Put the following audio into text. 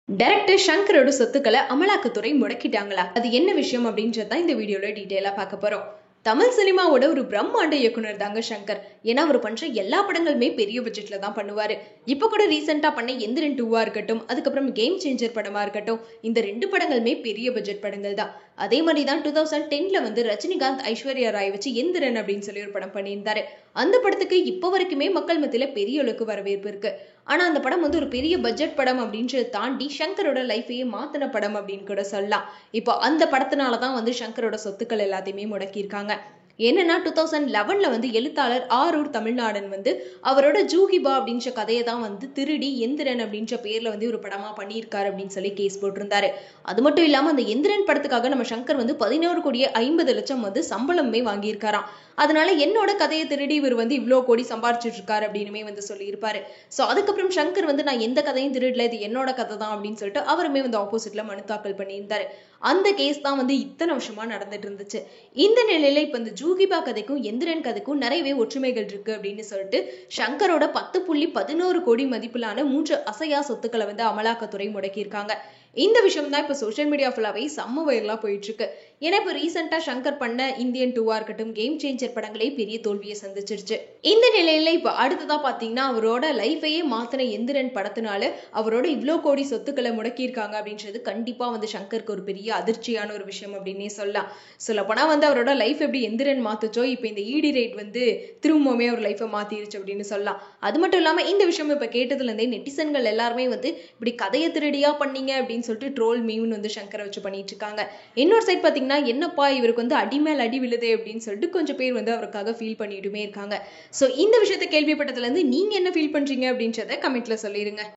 Director சங்கரோட சொத்துக்களை அமலாக்கத்துறை முடக்கிட்டாங்களா? அது என்ன விஷயம் அப்படின்றத இந்த வீடியோல டீடைலா பார்க்க போறோம். தமிழ் சினிமாவோட ஒரு பிரம்மாண்ட இயக்குனர் தாங்க சங்கர். ஏன்னா அவர் பண்ற எல்லா படங்களுமே பெரிய பட்ஜெட்ல தான் பண்ணுவாரு. இப்ப கூட ரீசெண்டா பண்ண எந்திரன் 2 இருக்கட்டும், அதுக்கப்புறம் கேம் சேஞ்சர் படமா இருக்கட்டும், இந்த 2 படங்களுமே பெரிய பட்ஜெட் படங்கள் தான். அதே மாதிரி தான் 2010ல வந்து ரஜினிகாந்த் ஐஸ்வர்யா ராய் வச்சு எந்திரன் அப்படின்னு சொல்லி ஒரு படம் பண்ணியிருந்தாரு. அந்த படத்துக்கு இப்ப வரைக்குமே மக்கள் மத்தியில பெரிய அளவுக்கு வரவேற்பு இருக்கு. ஆனா அந்த படம் வந்து ஒரு பெரிய பட்ஜெட் படம் அப்படின்றத தாண்டி சங்கரோட லைஃபையே மாத்தின படம் அப்படின்னு கூட சொல்லலாம். இப்போ அந்த படத்தினாலதான் வந்து சங்கரோட சொத்துக்கள் எல்லாத்தையுமே முடக்கியிருக்காங்க. என்னன்னா 2011ல வந்து எழுத்தாளர் ஆரூர் தமிழ்நாடன் வந்து அவரோட ஜூகிபா அப்படின்ற கதையை தான் வந்து திருடி எந்திரன் அப்படின்ற பேர்ல வந்து ஒரு படமா பண்ணியிருக்காரு அப்படின்னு சொல்லி கேஸ் போட்டிருந்தாரு. அது மட்டும் இல்லாம அந்த எந்திரன் படத்துக்காக நம்ம சங்கர் வந்து 11,50,00,000 வந்து சம்பளமே வாங்கியிருக்காராம். அதனால என்னோட கதையை திருடி இவர் வந்து இவ்வளவு கோடி சம்பாரிச்சிட்டு இருக்காரு அப்படின்னு வந்து சொல்லியிருப்பாரு. சோ அதுக்கப்புறம் சங்கர் வந்து நான் எந்த கதையும் திருடல, இது என்னோட கதை தான் அப்படின்னு சொல்லிட்டு அவருமே வந்து ஆப்போசிட்ல மனு தாக்கல் பண்ணியிருந்தாரு. அந்த கேஸ் தான் வந்து இத்தனை வருஷமா நடந்துட்டு இருந்துச்சு. இந்த நிலையில இப்ப இந்த ஜூகிபா கதைக்கும் எந்திரன் கதைக்கும் நிறையவே ஒற்றுமைகள் இருக்கு அப்படின்னு சொல்லிட்டு சங்கரோட 10.11 கோடி மதிப்பிலான 3 அசையா சொத்துக்களை வந்து அமலாக்கத்துறை முடக்கியிருக்காங்க. இந்த விஷயம் தான் இப்ப சோசியல் மீடியா ஃபுல்லாவே செம்ம வைரலா போயிட்டு இருக்கு. ஏன்னா இப்ப ரீசெண்டா சங்கர் பண்ண இந்தியன் 2 இருக்கட்டும், கேம் சேஞ்சர் படங்களே பெரிய தோல்வியை சந்திச்சிருச்சு. இந்த நிலையில இப்ப அடுத்ததா பாத்தீங்கன்னா அவரோட லைஃபையே மாத்தின எந்திரன் படத்தினால அவரோட இவ்வளோ கோடி சொத்துக்களை முடக்கியிருக்காங்க அப்படின்றது கண்டிப்பா வந்து சங்கருக்கு ஒரு பெரிய அதிர்ச்சியான ஒரு விஷயம் அப்படின்னே சொல்லலாம். சொல்ல போனா வந்து அவரோட லைஃப் எப்படி எந்திரன் மாத்துச்சோ இப்ப இந்த இடி ரேட் வந்து திரும்பவுமே அவர் லைஃபை மாத்திருச்சு அப்படின்னு சொல்லலாம். அது மட்டும் இல்லாம இந்த விஷயம் இப்ப கேட்டதுல இருந்தே நெட்டிசன்கள் எல்லாருமே வந்து இப்படி கதையை திருடியா பண்ணீங்க அப்படின்னு சொல்லிட்டு ட்ரோல் மீம்னு வந்து சங்கரை வச்சு பண்ணிட்டு இருக்காங்க. இன்னொரு சைட் பாத்தீங்கன்னா என்னப்பா இவருக்கு வந்து அடிமேல் அடி விழுதே அப்படின்னு சொல்லிட்டு கொஞ்சம் பேர் வந்து அவருக்காக ஃபீல் பண்ணிட்டுமே இருக்காங்க. சோ இந்த விஷயத்தை கேள்விப்பட்டதுல இருந்து நீங்க என்ன ஃபீல் பண்றீங்க அப்படின்றத கமெண்ட்ல சொல்லிருங்க.